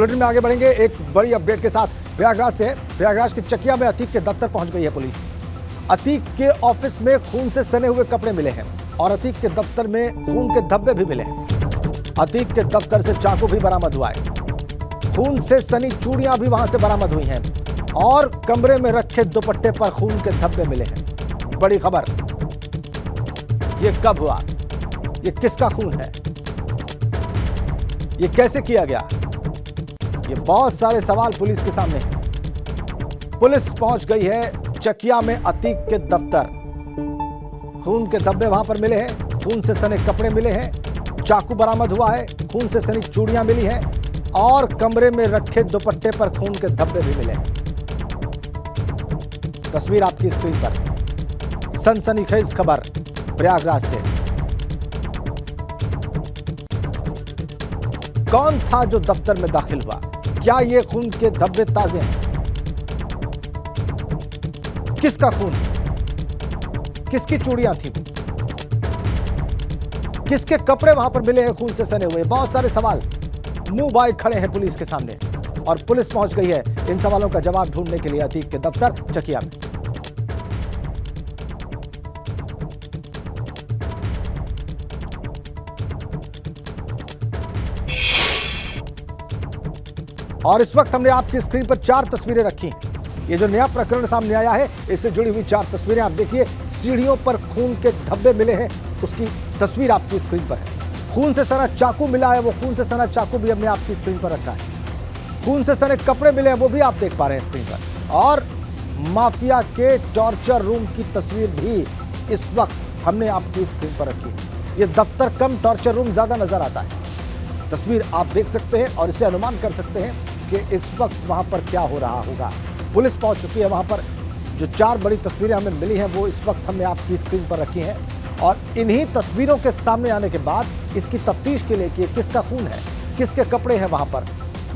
Bulletin में आगे बढ़ेंगे एक बड़ी अपडेट के साथ। प्रयागराज से प्रयागराज के चकिया में अतीक के दफ्तर पहुंच गई है पुलिस। अतीक के ऑफिस में खून से सने हुए कपड़े मिले हैं और अतीक के दफ्तर में खून के धब्बे भी मिले हैं। अतीक के दफ्तर से चाकू भी बरामद हुआ है। खून से सनी चूड़ियां भी वहां से बरामद हुई हैं और कमरे में रखे दुपट्टे पर खून के धब्बे मिले हैं। बड़ी खबर, ये कब हुआ, ये किसका खून है, ये कैसे किया गया, ये बहुत सारे सवाल पुलिस के सामने हैं। पुलिस पहुंच गई है चकिया में अतीक के दफ्तर। खून के धब्बे वहां पर मिले हैं, खून से सने कपड़े मिले हैं, चाकू बरामद हुआ है, खून से सनी चूड़ियां मिली हैं और कमरे में रखे दुपट्टे पर खून के धब्बे भी मिले हैं। तस्वीर आपकी स्क्रीन पर। सनसनीखेज खबर प्रयागराज से। कौन था जो दफ्तर में दाखिल हुआ? क्या ये खून के धब्बे ताजे हैं? किसका खून? किसकी चूड़ियां थी? किसके कपड़े वहां पर मिले हैं खून से सने हुए? बहुत सारे सवाल मुंह बाए खड़े हैं पुलिस के सामने और पुलिस पहुंच गई है इन सवालों का जवाब ढूंढने के लिए अतीक के दफ्तर चकिया में। और इस वक्त हमने आपकी स्क्रीन पर 4 तस्वीरें रखी हैं। ये जो नया प्रकरण सामने आया है, इससे जुड़ी हुई 4 तस्वीरें आप देखिए। सीढ़ियों पर खून के धब्बे मिले हैं, उसकी तस्वीर आपकी स्क्रीन पर है। खून से सना चाकू मिला है, वो खून से सना चाकू भी हमने आपकी स्क्रीन पर रखा है। खून से सने कपड़े मिले हैं, वो भी आप देख पा रहे हैं स्क्रीन पर। और माफिया के टॉर्चर रूम की तस्वीर भी इस वक्त हमने आपकी स्क्रीन पर रखी है। ये दफ्तर कम टॉर्चर रूम ज्यादा नजर आता है। तस्वीर आप देख सकते हैं और इससे अनुमान कर सकते हैं कि इस वक्त वहां पर क्या हो रहा होगा। पुलिस पहुंच चुकी है वहां पर। जो 4 बड़ी तस्वीरें हमें मिली हैं वो इस वक्त हमने आपकी स्क्रीन पर रखी हैं और इन्हीं तस्वीरों के सामने आने के बाद इसकी तफ्तीश के लिए कि किसका खून है, किसके कपड़े हैं वहां पर,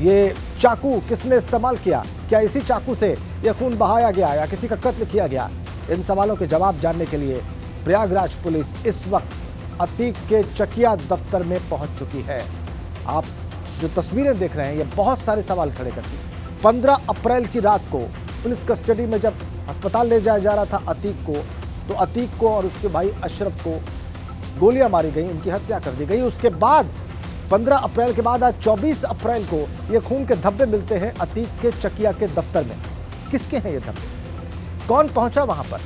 ये चाकू किसने इस्तेमाल किया, क्या इसी चाकू से यह खून बहाया गया या किसी का कत्ल किया गया, इन सवालों के जवाब जानने के लिए प्रयागराज पुलिस इस वक्त अतीक के चकिया दफ्तर में पहुंच चुकी है। आप जो तस्वीरें देख रहे हैं ये बहुत सारे सवाल खड़े करती हैं। 15 अप्रैल की रात को पुलिस कस्टडी में जब अस्पताल ले जाया जा रहा था अतीक को, तो अतीक को और उसके भाई अशरफ को गोलियां मारी गई, उनकी हत्या कर दी गई। उसके बाद 15 अप्रैल के बाद आज 24 अप्रैल को ये खून के धब्बे मिलते हैं अतीक के चकिया के दफ्तर में। किसके हैं ये धब्बे? कौन पहुंचा वहां पर?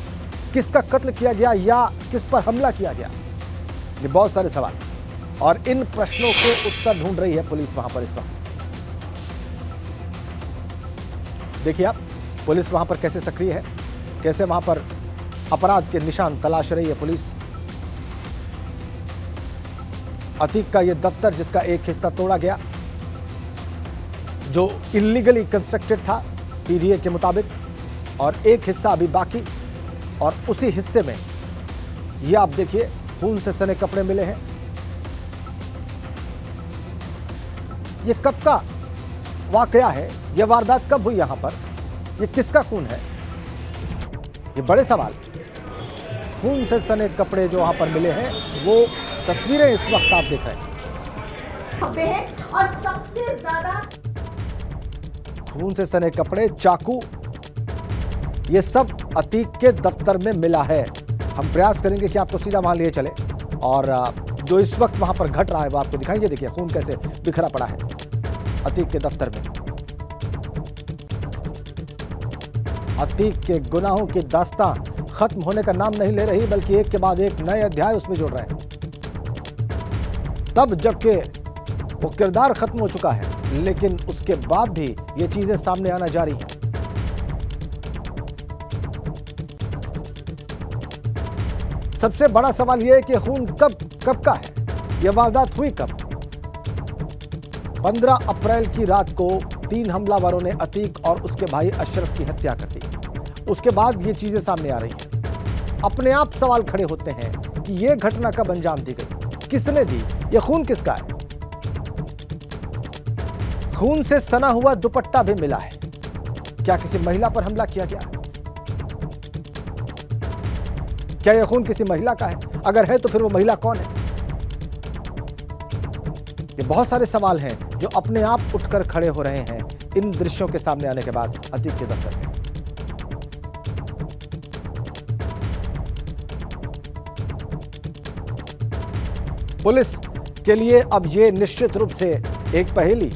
किसका कत्ल किया गया या किस पर हमला किया गया? ये बहुत सारे सवाल और इन प्रश्नों के उत्तर ढूंढ रही है पुलिस वहां पर इस वक्त। देखिए आप, पुलिस वहां पर कैसे सक्रिय है, कैसे वहां पर अपराध के निशान तलाश रही है पुलिस। अतीक का यह दफ्तर जिसका एक हिस्सा तोड़ा गया, जो इल्लीगली कंस्ट्रक्टेड था पीडीए के मुताबिक, और एक हिस्सा अभी बाकी, और उसी हिस्से में यह आप देखिए खून से सने कपड़े मिले हैं। ये कब का वाकया है? यह वारदात कब हुई यहां पर? ये किसका खून है? ये बड़े सवाल। खून से सने कपड़े जो वहां पर मिले हैं वो तस्वीरें इस वक्त आप देख रहे हैं। और सबसे ज्यादा खून से सने कपड़े, चाकू, ये सब अतीक के दफ्तर में मिला है। हम प्रयास करेंगे कि आपको सीधा वहां लिए चले और जो इस वक्त वहां पर घट रहा है वो आपको दिखाएंगे। देखिए खून कैसे बिखरा पड़ा है अतीक के दफ्तर में। अतीक के गुनाहों की दास्तां खत्म होने का नाम नहीं ले रही, बल्कि एक के बाद एक नए अध्याय उसमें जुड़ रहे हैं। तब जबकि वो किरदार खत्म हो चुका है, लेकिन उसके बाद भी ये चीजें सामने आना जारी हैं। सबसे बड़ा सवाल यह है कि खून कब का है? यह वारदात हुई कब? 15 अप्रैल की रात को 3 हमलावरों ने अतीक और उसके भाई अशरफ की हत्या कर दी। उसके बाद ये चीजें सामने आ रही हैं। अपने आप सवाल खड़े होते हैं कि यह घटना कब अंजाम दी गई, किसने दी, यह खून किसका है? खून से सना हुआ दुपट्टा भी मिला है। क्या किसी महिला पर हमला किया गया? क्या यह खून किसी महिला का है? अगर है तो फिर वो महिला कौन है? ये ये बहुत सारे सवाल हैं जो अपने आप उठकर खड़े हो रहे हैं इन दृश्यों के सामने आने के बाद अतीक के दफ्तर में। पुलिस के लिए अब ये निश्चित रूप से एक पहेली,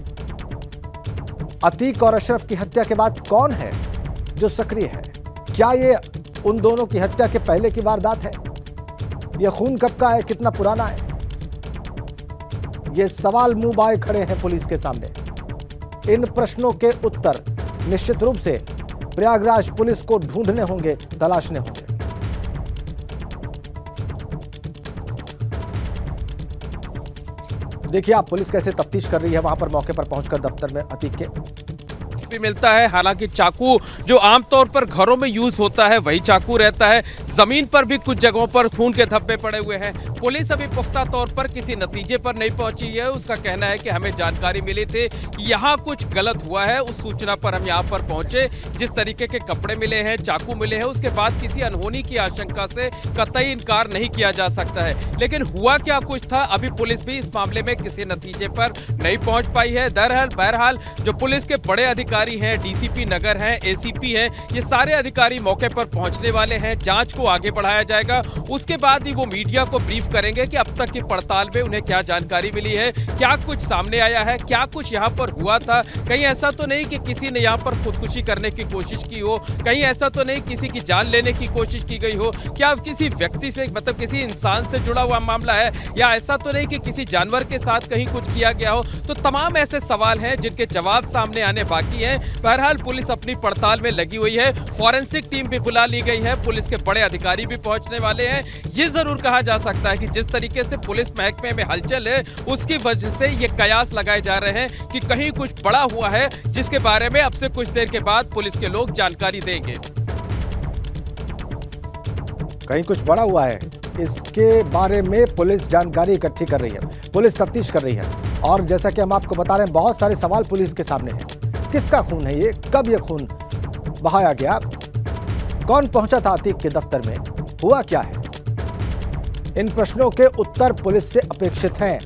अतीक और अशरफ की हत्या के बाद कौन है जो सक्रिय है? क्या ये उन दोनों की हत्या के पहले की वारदात है? यह खून कब का है, कितना पुराना है? ये सवाल मुंह बाए खड़े हैं पुलिस के सामने। इन प्रश्नों के उत्तर निश्चित रूप से प्रयागराज पुलिस को ढूंढने होंगे, तलाशने होंगे। देखिए आप पुलिस कैसे तफ्तीश कर रही है वहां पर मौके पर पहुंचकर दफ्तर में अतीक के। भी मिलता है, हालांकि चाकू जो आमतौर पर घरों में यूज होता है वही चाकू रहता है। जमीन पर भी कुछ जगहों पर खून के धब्बे पड़े हुए हैं। पुलिस अभी पुख्ता तौर पर किसी नतीजे पर नहीं पहुंची है। उसका कहना है कि हमें जानकारी मिली थी कि यहाँ कुछ गलत हुआ है, उस सूचना पर हम यहाँ पर पहुंचे। जिस तरीके के कपड़े मिले हैं, चाकू मिले हैं, उसके बाद किसी अनहोनी की आशंका से कतई इनकार नहीं किया जा सकता है। लेकिन हुआ क्या कुछ था, अभी पुलिस भी इस मामले में किसी नतीजे पर नहीं पहुंच पाई है। बहरहाल जो पुलिस के बड़े अधिकारी हैं, डीसीपी नगर हैं, एसीपी हैं, ये सारे अधिकारी मौके पर पहुंचने वाले हैं। जांच को आगे बढ़ाया जाएगा, उसके बाद ही वो मीडिया को ब्रीफ करेंगे कि अब तक की पड़ताल में उन्हें क्या जानकारी मिली है, क्या कुछ सामने आया है, क्या कुछ यहाँ पर हुआ था। कहीं ऐसा तो नहीं कि किसी ने यहाँ पर खुदकुशी करने की कोशिश की हो, कहीं ऐसा तो नहीं किसी की जान लेने की कोशिश की गई हो, क्या किसी व्यक्ति से, मतलब किसी इंसान से जुड़ा हुआ मामला है, या ऐसा तो नहीं कि किसी जानवर के साथ कहीं कुछ किया गया हो। तो तमाम ऐसे सवाल हैं जिनके जवाब सामने आने बाकी हैं। बहरहाल पुलिस अपनी पड़ताल में लगी हुई है। फॉरेंसिक टीम भी बुला ली गई है, पुलिस के बड़े अधिकारी भी पहुंचने वाले हैं। ये जरूर कहा जा सकता है कि जिस तरीके से पुलिस महकमे में हलचल है, उसकी वजह से ये कयास लगाए जा रहे हैं कि कहीं कुछ बड़ा हुआ है, जिसके बारे में अब से कुछ देर के बाद पुलिस के लोग जानकारी देंगे। कहीं कुछ बड़ा हुआ है, इसके बारे में पुलिस जानकारी इकट्ठी कर रही है, पुलिस तफ्तीश कर रही है। और जैसा कि हम आपको बता रहे हैं, बहुत सारे सवाल पुलिस के सामने हैं। किसका खून है ये, कब ये खून बहाया गया, कौन पहुंचा था अतीक के दफ्तर में, हुआ क्या है? इन प्रश्नों के उत्तर पुलिस से अपेक्षित हैं।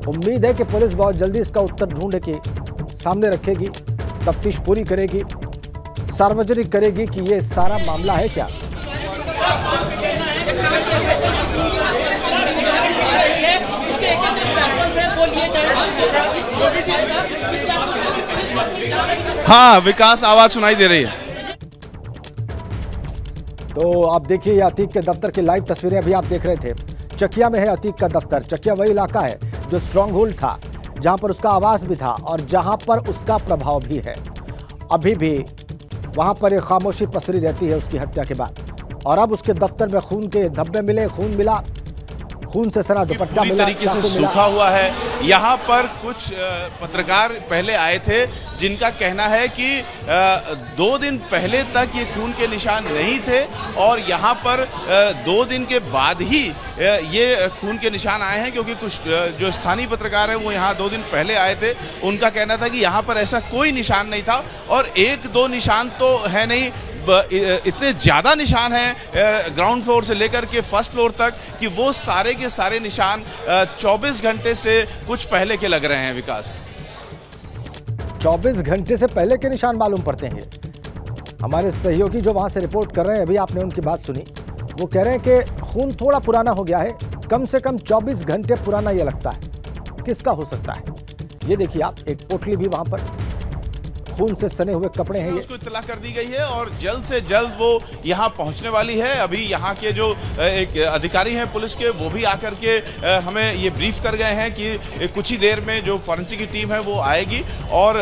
उम्मीद है कि पुलिस बहुत जल्दी इसका उत्तर ढूंढ के सामने रखेगी, तफ्तीश पूरी करेगी, सार्वजनिक करेगी कि ये सारा मामला है क्या। हाँ विकास, आवाज सुनाई दे रही है। तो आप देखिए अतीक के दफ्तर की लाइव तस्वीरें अभी आप देख रहे थे। चकिया में है अतीक का दफ्तर। चकिया वही इलाका है जो स्ट्रॉन्ग होल्ड था, जहां पर उसका आवास भी था और जहां पर उसका प्रभाव भी है। अभी भी वहां पर एक खामोशी पसरी रहती है उसकी हत्या के बाद। और अब उसके दफ्तर में खून के धब्बे मिले, खून मिला, खून से सना दुपट्टा पूरी मिला, तरीके से सूखा हुआ है। यहाँ पर कुछ पत्रकार पहले आए थे जिनका कहना है कि 2 दिन पहले तक ये खून के निशान नहीं थे और यहाँ पर 2 दिन के बाद ही ये खून के निशान आए हैं, क्योंकि कुछ जो स्थानीय पत्रकार हैं वो यहाँ 2 दिन पहले आए थे। उनका कहना था कि यहाँ पर ऐसा कोई निशान नहीं था और 1-2 निशान तो है नहीं, इतने ज़्यादा निशान हैं ग्राउंड फ्लोर से लेकर के फर्स्ट फ्लोर तक कि वो सारे के सारे निशान 24 घंटे से कुछ पहले के लग रहे हैं। विकास, 24 घंटे से पहले के निशान मालूम पड़ते हैं। हमारे सहयोगी जो वहां से रिपोर्ट कर रहे हैं, अभी आपने उनकी बात सुनी, वो कह रहे हैं कि खून थोड़ा पुराना हो गया है, कम से कम 24 घंटे पुराना ये लगता है। किसका हो सकता है? ये देखिए आप, एक पोटली भी वहां पर खून से सने हुए कपड़े हैं। उसको इत्तला कर दी गई है और जल्द से जल्द वो यहाँ पहुँचने वाली है। अभी यहाँ के जो एक अधिकारी हैं पुलिस के, वो भी आकर के हमें ये ब्रीफ कर गए हैं कि कुछ ही देर में जो फॉरेंसिक की टीम है वो आएगी और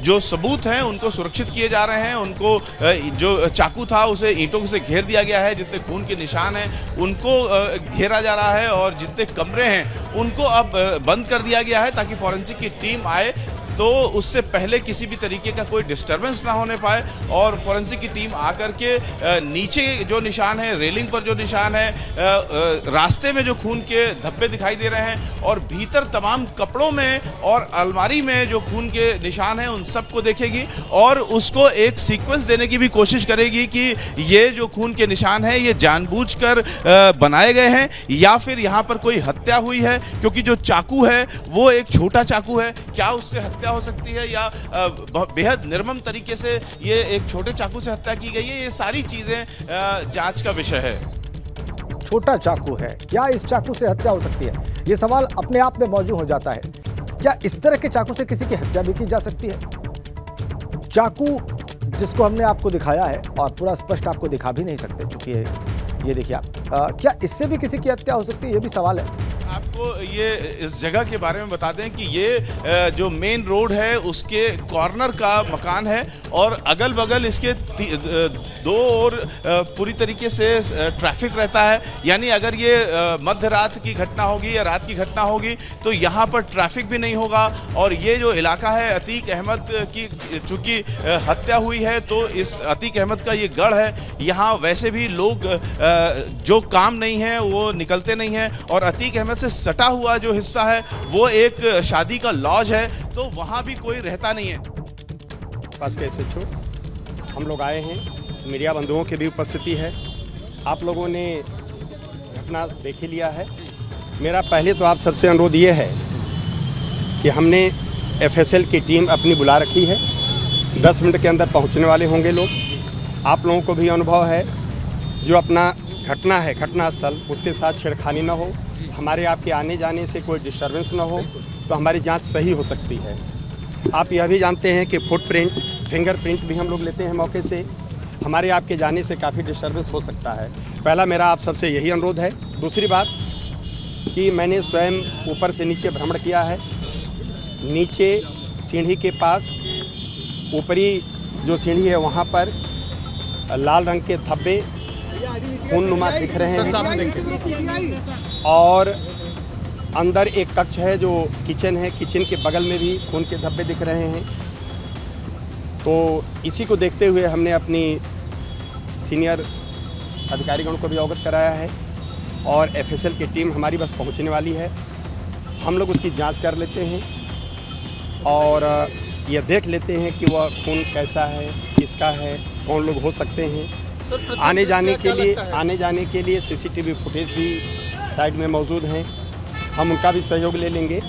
जो सबूत हैं उनको सुरक्षित किए जा रहे हैं। उनको जो चाकू था उसे ईंटों से घेर दिया गया है, जितने खून के निशान हैं उनको घेरा जा रहा है और जितने कमरे हैं उनको अब बंद कर दिया गया है ताकि फॉरेंसिक की टीम आए, तो उससे पहले किसी भी तरीके का कोई डिस्टरबेंस ना होने पाए और फोरेंसिक की टीम आकर के नीचे जो निशान है, रेलिंग पर जो निशान है, रास्ते में जो खून के धब्बे दिखाई दे रहे हैं और भीतर तमाम कपड़ों में और अलमारी में जो खून के निशान हैं उन सबको देखेगी और उसको एक सीक्वेंस देने की भी कोशिश करेगी कि ये जो खून के निशान हैं ये जानबूझकर बनाए गए हैं या फिर यहाँ पर कोई हत्या हुई है, क्योंकि जो चाकू है वो एक छोटा चाकू है, क्या उससे हत्या हो सकती है या बेहद निर्मम तरीके से ये एक छोटे चाकू से हत्या की गई है। ये सारी चीज़ें जांच का विषय है। छोटा चाकू है, क्या इस चाकू से हत्या हो सकती है? ये सवाल अपने आप में मौजूद हो जाता है। क्या इस तरह के चाकू से किसी की हत्या भी की जा सकती है? चाकू जिसको हमने आपको दिखाया है और पूरा स्पष्ट आपको दिखा भी नहीं सकते, क्योंकि ये देखिए आप, क्या इससे भी किसी की हत्या हो सकती है? ये भी सवाल है। आपको ये इस जगह के बारे में बता दें कि ये जो मेन रोड है उसके कॉर्नर का मकान है और अगल बगल इसके दो और पूरी तरीके से ट्रैफिक रहता है। यानी अगर ये मध्य रात की घटना होगी या रात की घटना होगी तो यहाँ पर ट्रैफिक भी नहीं होगा। और ये जो इलाका है अतीक अहमद की, चूँकि हत्या हुई है तो इस अतीक अहमद का ये गढ़ है। यहाँ वैसे भी लोग जो काम नहीं है वो निकलते नहीं हैं और अतीक अहमद से सटा हुआ जो हिस्सा है वो एक शादी का लॉज है, तो वहाँ भी कोई रहता नहीं है। पास के SHO हम लोग आए हैं, मीडिया बंधुओं की भी उपस्थिति है। आप लोगों ने घटना देख ही लिया है। मेरा पहले तो आप सबसे अनुरोध ये है कि हमने FSL की टीम अपनी बुला रखी है, 10 मिनट के अंदर पहुंचने वाले होंगे लोग। आप लोगों को भी अनुभव है, जो अपना घटना है, घटना स्थल, उसके साथ छेड़खानी ना हो, हमारे आपके आने जाने से कोई डिस्टर्बेंस ना हो, तो हमारी जांच सही हो सकती है। आप यह भी जानते हैं कि फुटप्रिंट, फिंगरप्रिंट भी हम लोग लेते हैं मौके से, हमारे आपके जाने से काफ़ी डिस्टर्बेंस हो सकता है। पहला मेरा आप सबसे यही अनुरोध है। दूसरी बात कि मैंने स्वयं ऊपर से नीचे भ्रमण किया है। नीचे सीढ़ी के पास ऊपरी जो सीढ़ी है वहाँ पर लाल रंग के धब्बे खूननुमा दिख रहे हैं और अंदर एक कक्ष है जो किचन है, किचन के बगल में भी खून के धब्बे दिख रहे हैं। तो इसी को देखते हुए हमने अपनी सीनियर अधिकारीगण को भी अवगत कराया है और FSL की टीम हमारी बस पहुंचने वाली है। हम लोग उसकी जांच कर लेते हैं और यह देख लेते हैं कि वह खून कैसा है, किसका है, कौन लोग हो सकते हैं। आने जाने के लिए CCTV फुटेज भी साइड में मौजूद हैं, हम उनका भी सहयोग ले लेंगे।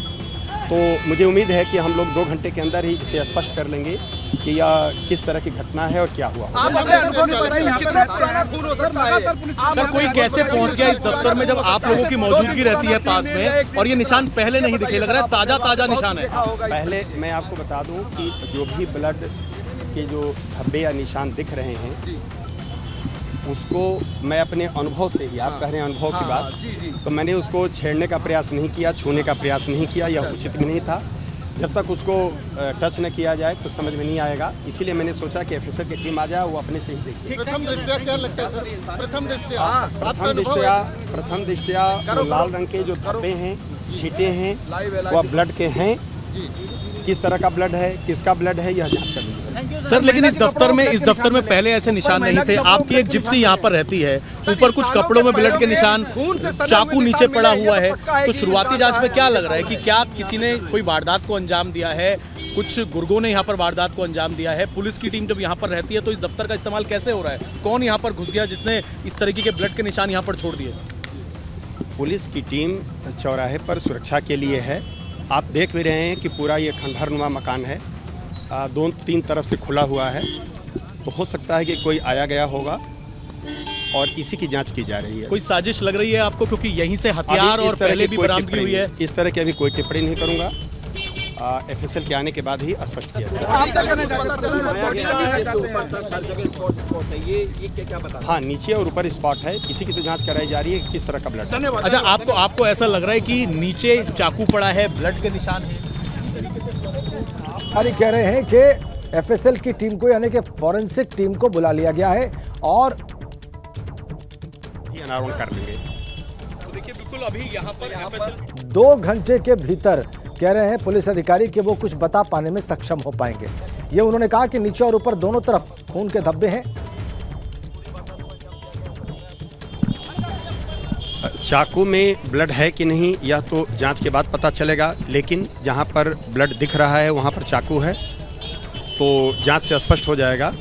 तो मुझे उम्मीद है कि हम लोग 2 घंटे के अंदर ही इसे स्पष्ट कर लेंगे कि यह किस तरह की घटना है और क्या हुआ। सर, कोई कैसे पहुंच गया इस दफ्तर में जब आप लोगों की मौजूदगी रहती है पास में और ये निशान पहले नहीं दिखे? लग रहा है ताजा निशान है। पहले मैं आपको बता दूं कि जो भी ब्लड के जो धब्बे या निशान दिख रहे हैं उसको मैं अपने अनुभव से ही, आप कह रहे हैं अनुभव की बात, तो मैंने उसको छेड़ने का प्रयास नहीं किया, छूने का प्रयास नहीं किया, यह उचित भी नहीं था। जब तक उसको टच न किया जाए तो समझ में नहीं आएगा। इसीलिए मैंने सोचा कि FSL की टीम आ जाए, वो अपने से ही देखिए। प्रथम दृष्टया क्या लगता है सर? प्रथम दृष्टया लाल रंग के जो धब्बे हैं, छींटे हैं, वह ब्लड के हैं। किस तरह का ब्लड है, किसका ब्लड है, यह जांच कर लीजिए। सर, लेकिन इस दफ्तर में पहले ऐसे निशान नहीं थे। आपकी एक जिप्सी यहाँ पर रहती है, ऊपर कुछ कपड़ों में ब्लड के निशान, चाकू नीचे पड़ा हुआ है। तो शुरुआती जांच में क्या लग रहा है कि क्या किसी ने कोई वारदात को अंजाम दिया है? कुछ गुर्गों ने यहाँ पर वारदात को अंजाम दिया है? पुलिस की टीम जब यहाँ पर रहती है तो इस दफ्तर का इस्तेमाल कैसे हो रहा है? कौन यहाँ पर घुस गया जिसने इस तरीके के ब्लड के निशान यहाँ पर छोड़ दिए? पुलिस की टीम चौराहे पर सुरक्षा के लिए है। आप देख भी रहे हैं कि पूरा ये खंडहरनुमा मकान है, 2-3 तरफ से खुला हुआ है। तो हो सकता है कि कोई आया गया होगा और इसी की जांच की जा रही है। कोई साजिश लग रही है आपको, क्योंकि यहीं से हथियार और पहले भी बरामदगी हुई है? इस तरह की अभी कोई टिप्पणी नहीं करूंगा। FSL के आने के बाद ही स्पष्ट किया जाएगा। हाँ, नीचे और ऊपर स्पॉट है, इसी की तो जांच कराई जा रही है कि किस तरह का ब्लड है। अच्छा, आपको ऐसा लग रहा है कि नीचे चाकू पड़ा है, ब्लड के निशान है? अरे कह रहे हैं कि FSL की टीम को, यानी कि फॉरेंसिक टीम को बुला लिया गया है और अनावरण कर लेंगे। तो देखिए, बिल्कुल अभी यहाँ पर FSL 2 घंटे के भीतर कह रहे हैं पुलिस अधिकारी कि वो कुछ बता पाने में सक्षम हो पाएंगे। ये उन्होंने कहा कि नीचे और ऊपर दोनों तरफ खून के धब्बे हैं। चाकू में ब्लड है कि नहीं यह तो जांच के बाद पता चलेगा, लेकिन जहां पर ब्लड दिख रहा है वहां पर चाकू है, तो जांच से स्पष्ट हो जाएगा।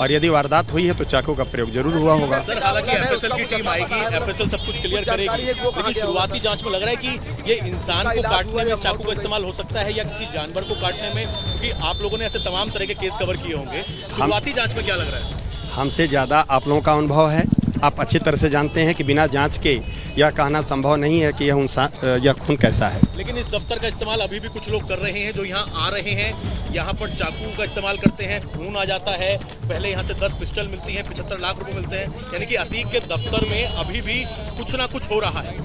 और यदि वारदात हुई है तो चाकू का प्रयोग जरूर हुआ होगा। सर, हालांकि एफएसएल की टीम आएगी, एफएसएल सब कुछ क्लियर करेगी, लेकिन शुरुआती जांच में लग रहा है कि ये इंसान को काटने में इस चाकू का इस्तेमाल हो सकता है या किसी जानवर को काटने में, क्योंकि आप लोगों ने ऐसे तमाम तरह के केस कवर किए होंगे। शुरुआती जांच में क्या लग रहा है? हमसे ज़्यादा आप लोगों का अनुभव है। आप अच्छी तरह से जानते हैं कि बिना जांच के यह कहना संभव नहीं है कि यह खून कैसा है। लेकिन इस दफ्तर का इस्तेमाल अभी भी कुछ लोग कर रहे हैं जो यहाँ आ रहे हैं, यहाँ पर चाकू का इस्तेमाल करते हैं, खून आ जाता है। पहले यहाँ से 10 पिस्टल मिलती हैं, 75 लाख रुपए मिलते हैं, यानी कि अतीक के दफ्तर में अभी भी कुछ ना कुछ हो रहा है।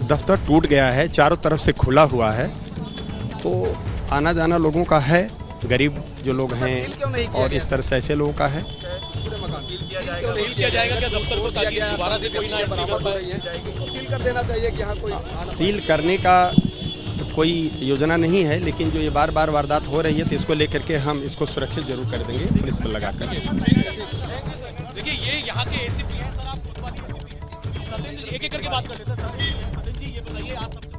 दफ्तर टूट गया है, चारों तरफ से खुला हुआ है, तो आना जाना लोगों का है, गरीब जो लोग हैं और इस तरह से ऐसे लोगों का है। सील किया जाएगा क्या दफ्तर को, ताकि दोबारा से कोई ना सील कर देना चाहिए कि यहाँ कोई सील करने का कोई योजना नहीं है, लेकिन जो ये बार बार वारदात हो रही है तो इसको लेकर के हम इसको सुरक्षित जरूर कर देंगे पुलिस पर लगा कर। देखिए, ये यहाँ के एसीपी हैं सर, आप कोतवाली एसीपी हैं। सतेंद्र जी, एक-एक करके बात कर लेते हैं। सतेंद्र जी, ये बताइए, आज सबसे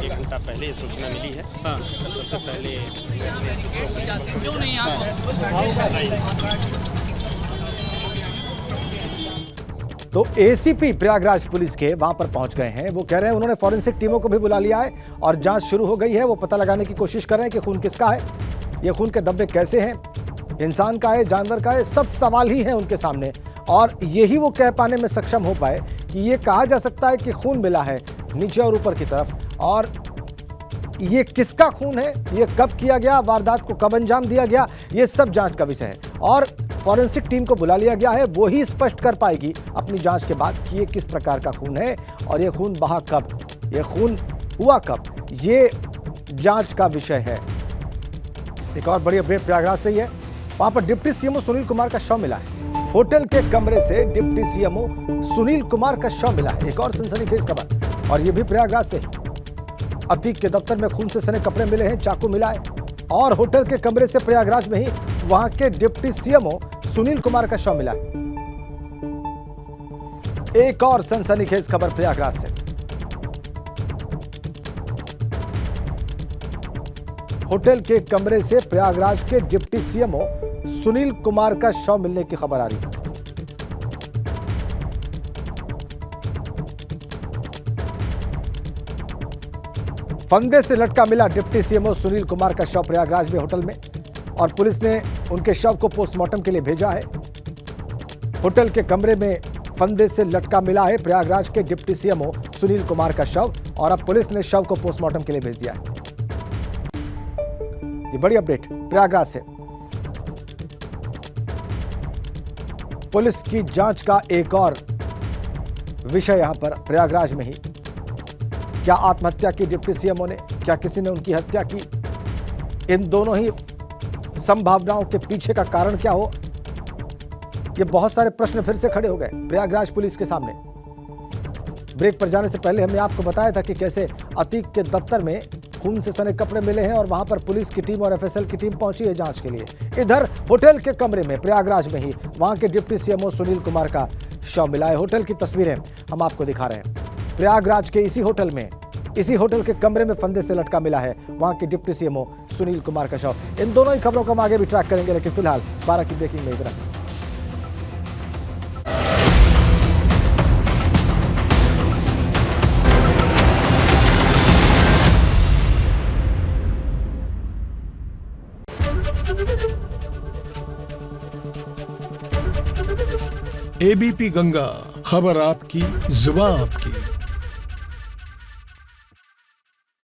एक घंटा पहले ये सूचना मिली है। सबसे पहले क्यों नहीं आप तो एसीपी प्रयागराज पुलिस के वहां पर पहुंच गए हैं। वो कह रहे हैं उन्होंने फॉरेंसिक टीमों को भी बुला लिया है और जांच शुरू हो गई है। वो पता लगाने की कोशिश कर रहे हैं कि खून किसका है, ये खून के धब्बे कैसे हैं, इंसान का है, जानवर का है, सब सवाल ही हैं उनके सामने। और यही वो कह पाने में सक्षम हो पाए कि ये कहा जा सकता है कि खून मिला है नीचे और ऊपर की तरफ, और ये किसका खून है, ये कब किया गया, वारदात को कब अंजाम दिया गया, ये सब जांच का विषय है। और फॉरेंसिक टीम को बुला लिया गया है, वो ही स्पष्ट कर पाएगी अपनी जांच के बाद कि ये किस प्रकार का खून है और ये खून बहा कब, ये खून हुआ कब, ये जांच का विषय है। एक और बड़ी अपडेट प्रयागराज से ही है। वहां पर डिप्टी सीएमओ सुनील कुमार का शव मिला है। होटल के कमरे से डिप्टी सीएमओ सुनील कुमार का शव मिला है। एक और सनसनीखेज खबर, और ये भी प्रयागराज से। अतीक के दफ्तर में खून से सने कपड़े मिले हैं, चाकू मिला है, और होटल के कमरे से प्रयागराज में ही वहां के डिप्टी सीएमओ सुनील कुमार का शव मिला है। एक और सनसनीखेज खबर प्रयागराज से। होटल के कमरे से प्रयागराज के डिप्टी सीएमओ सुनील कुमार का शव मिलने की खबर आ रही है। फंदे से लटका मिला डिप्टी सीएमओ सुनील कुमार का शव प्रयागराज में होटल में, और पुलिस ने उनके शव को पोस्टमार्टम के लिए भेजा है। होटल के कमरे में फंदे से लटका मिला है प्रयागराज के डिप्टी सीएमओ सुनील कुमार का शव, और अब पुलिस ने शव को पोस्टमार्टम के लिए भेज दिया है। ये बड़ी अपडेट प्रयागराज से। पुलिस की जांच का एक और विषय यहां पर प्रयागराज में ही। क्या आत्महत्या की डिप्टी सीएमओ ने, क्या किसी ने उनकी हत्या की? इन दोनों ही संभावनाओं के पीछे का कारण क्या हो, ये बहुत सारे प्रश्न फिर से खड़े हो गए प्रयागराज पुलिस के सामने। ब्रेक पर जाने से पहले हमने आपको बताया था कि कैसे अतीक के दफ्तर में खून से सने कपड़े मिले हैं और वहां पर पुलिस की टीम और एफएसएल की टीम पहुंची है जांच के लिए। इधर होटल के कमरे में प्रयागराज में ही वहां के डिप्टी सीएमओ सुनील कुमार का शव मिला है। होटल की तस्वीरें हम आपको दिखा रहे हैं। प्रयागराज के इसी होटल में, इसी होटल के कमरे में फंदे से लटका मिला है वहां के डिप्टी सीएमओ सुनील कुमार का शव। इन दोनों ही खबरों को हम आगे भी ट्रैक करेंगे, लेकिन फिलहाल 12 की ब्रेकिंग में इतना। एबीपी गंगा, खबर आपकी, जुबान आपकी।